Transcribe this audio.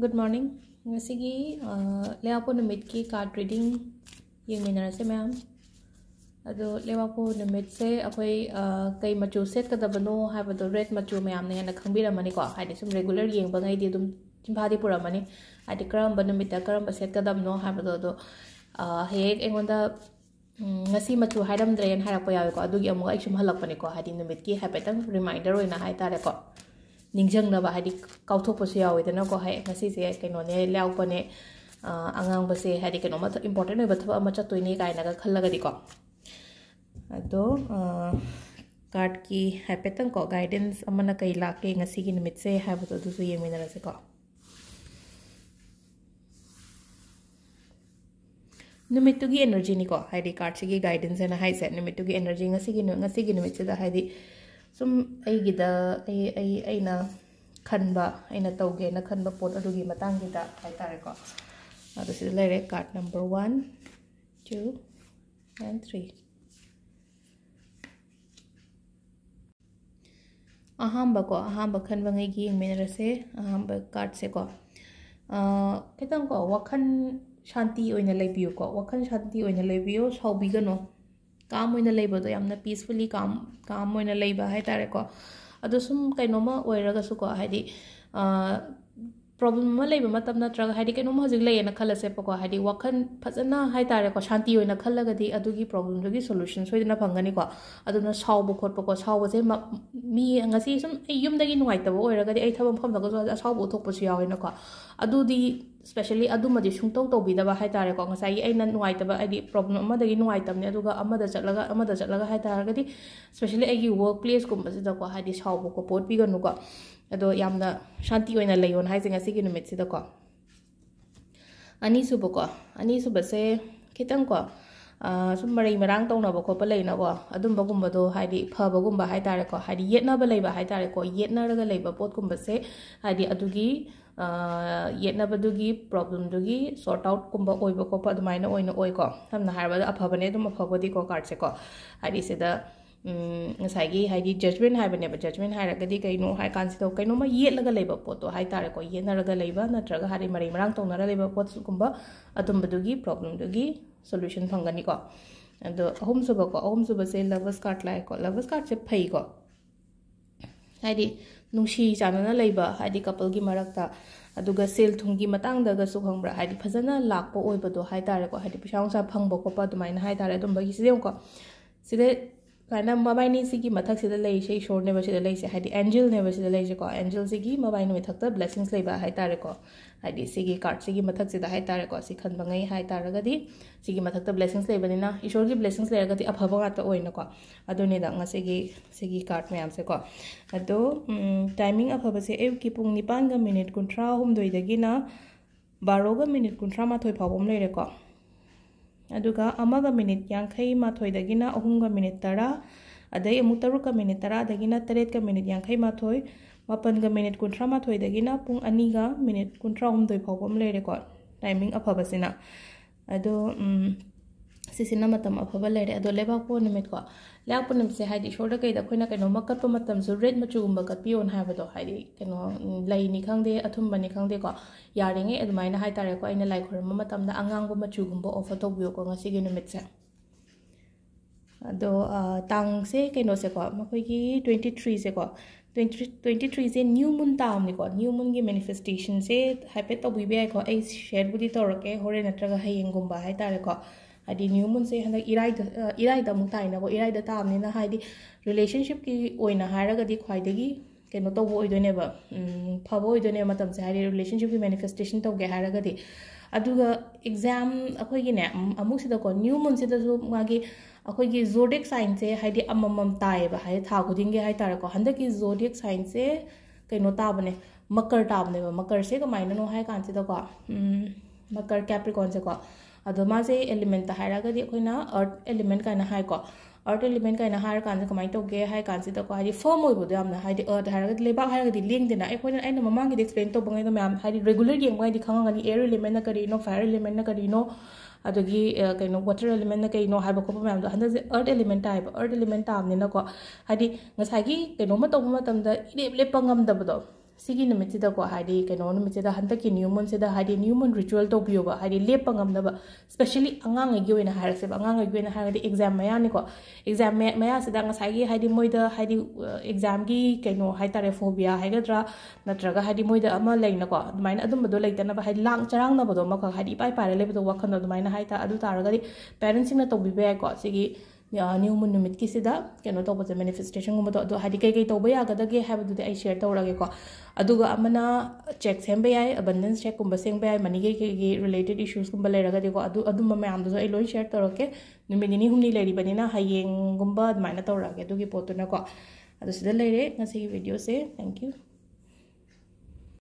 Good morning. Ngasigi lewapo numit ki card reading yung minarase ma'am. Ado lewapo numit se akoy kay Machu Setkadaba no habado red Machu ma'am na yan nakhambira ko. Hadi sum regular yung bangay di dum timpadi pura mani. Hadi karamba numita karamba Setkadaba no habado do heg engonda ngasi Machu haidam drain harapo yawe ko. Adugi amuga iksum halak ko. Hadi numit ki hapetang reminder oy na haitare ko. Ningjang na ba hadi kauthok pa siya ito na ko hay ngasi siya kano ne liao pa ne angang ba siya hadi kano mat important ba thaba ama chatoy ni kay naga khalaga di ko ado card ki hapetang ko guidance ama na kay laki ngasi gi numit se ha ba to du yeng mina ra se ko numit tu gi energy ni ko hadi card si gi guidance na hai set numit tu gi energy ngasi gi numit se da hadi sum aigida aina khanba aina tauge na khanba pot adugi matang gida haitare ko adu si lere card number 1 2 and 3 ahamba khanba ngai gi menrase ahamba card se ko ketang ko wakhan shanti oina lebiu ko wakhan shanti oina lebiu saubi gano काम होइना लेबो दो यामना peacefully काम होइना लेबा हाय तारे को अदो सुम कैनोमा ओइरगा सुको हाइदि problem मा लेबा मतम नत्रगा हाइदि कैनोमा हजिक लेना खलसे पको हाइदि वखन फजना हाय तारे को शांति होइना खलगदि अदुगी प्रॉब्लम दुगी सॉल्यूशन सोइदना फंगनी को अदुना सावबो खोटपो को सावबसे मी ngasi sum yumdagi nuaitabo oiragadi ai thabam famdago सावबो थोकपसु यावेना को अदुदी especially adumadi sungtau tobidaba haitare ko ngasai aina nuaitaba adi problem amadagi nuaitamne aduga amada chatlaga haitaragadi especially agi workplace kumbasida ko hadi sawbo ko pot biganu ko ado yamna shanti oina leyon haise ngasi gi numit sida ko ani suba se kitang ko sum marai marang tawna ba ko pa leina ko adumba gumbado hadi phaba gumba haitare ko hadi yetna ba leiba haitare ko yetna raga leiba pot kumbase hadi adugi yetna badugi problem dugi sort out kumba oiba ko pa dumaina oina oi ko samna harba afabane dum afabadi ko card se ko hadi seda ngasagi hadi judgment haibane ba judgment hairagadi kaino hai kansi to kaino ma yetlaga leiba pot to hai tare ko yetna raga leiba natraga hari mari marang tongna leiba pot kumba adum badugi problem dugi solution phangani ko ado ahum suba se lovers card lai ko lovers card se phai ko hadi nungshi chanana leiba hadi couple gi marakta aduga sel thungi matang daga su khongbra hadi phajana lakpo oibado haitare ko hadi pisang sa phangbo ko pa dumaina haitare dum bagi sidem ko side kana mabaini sigi mathak sida lei sei shor ne basida lei se hadi angel ne basida lei se ko angel sigi mabaini mithakta blessings leiba haitare ko hadi sigi card sigi mathak sida haitare ko si khan bangai haitare gadi sigi mathakta blessings leiba na ishor gi blessings leiga gadi afaba ngata oina ko adoni da ngasigi sigi card mayam se ko ado timing afaba se ev ki pung 9 ga minute 13 dagina 12 ga minute 13 phawom leire ko aduga amaga minute yankai mathoi dagina 3 ga minute 10 adai amu 3 ga minute 10 dagina 3 ga minute yankai mathoi 8 ga minute 13 dagina pung 2 ga minute 13 phawom leire ko timing afaba sina ado sisina matam afaba leire ado leba ko nimit ko lapo nim se haidi shoda kai da khoina kaino makat pa matam su red machu gumba kat pion ha ba do haidi kaino lai ni khangde athum bani khangde ko yaringe admaina hai tare ko aina lai khorma matam da angang ba machu gumba offer to bio ko ngasi gi nimit se ado tang se kaino se ko makoi gi 23 se ko 23 se new moon tam ni ko new moon gi manifestation se happy to bi be ko ai share budi to roke hore natraga hayeng gumba hai tare ko hadi new moon se handa irai da mutai na ko irai da tam ni na hadi relationship ki oina haraga di khwai dagi keno to boy do ne ba phabo do ne matam se hadi relationship ki manifestation to ge haraga di aduga exam akhoi gi ne amuk sida ko new moon sida su magi akhoi gi zodiac sign se hadi amamam tai ba hai tha khuding ge hai tar ko handa ki zodiac sign se keno ta bane makar ta bane ba makar se ka maina no hai kan sida ko makar capricorn se ko ado ma se element ta hairaga di khoina earth element kana hai ko earth element kana har kan kamai to ge hai kan si to ko hai form oi bodo amna hai di earth hairaga di leba hairaga di leng dina ai khoina aina mamang gi explain to bangai to mam hai di regular gi ngai di khanga ni air element na kari no fire element na kari no adogi kaino water element na kaino hai ba ko mam do handa earth element type earth element tam ni na ko hai di ngasai gi kaino ma to ma tam da le pangam da bodo sigi numitida ko haidi keno numitida handaki new moon sida haidi new moon ritual to biyoba haidi lepa ngamnaba especially angang gi oina harase angang gi oina haradi exam maya ni ko exam maya sida ngasai gi haidi moida haidi exam gi keno haitare phobia haigadra natraga haidi moida ama leina ko dumaina adum bodo leitana ba haidi lang charang na bodo maka haidi pai pare le bodo wakhan dumaina haita adu taragadi parents sing na to bibe ko sigi new moon numit ki sida keno to bodo manifestation gum do haidi kai kai to ba yagadage habadu de ai share tawrage ko aduga amana check sembe yai abundance check kumba sengbe yai money gi related issues kumba leiraga de ko adu mayam do ai loi share tawrake numini humni leiri banina hayeng gumba maina tawrage adugi potuna ko adu sida leire ngasi video se thank you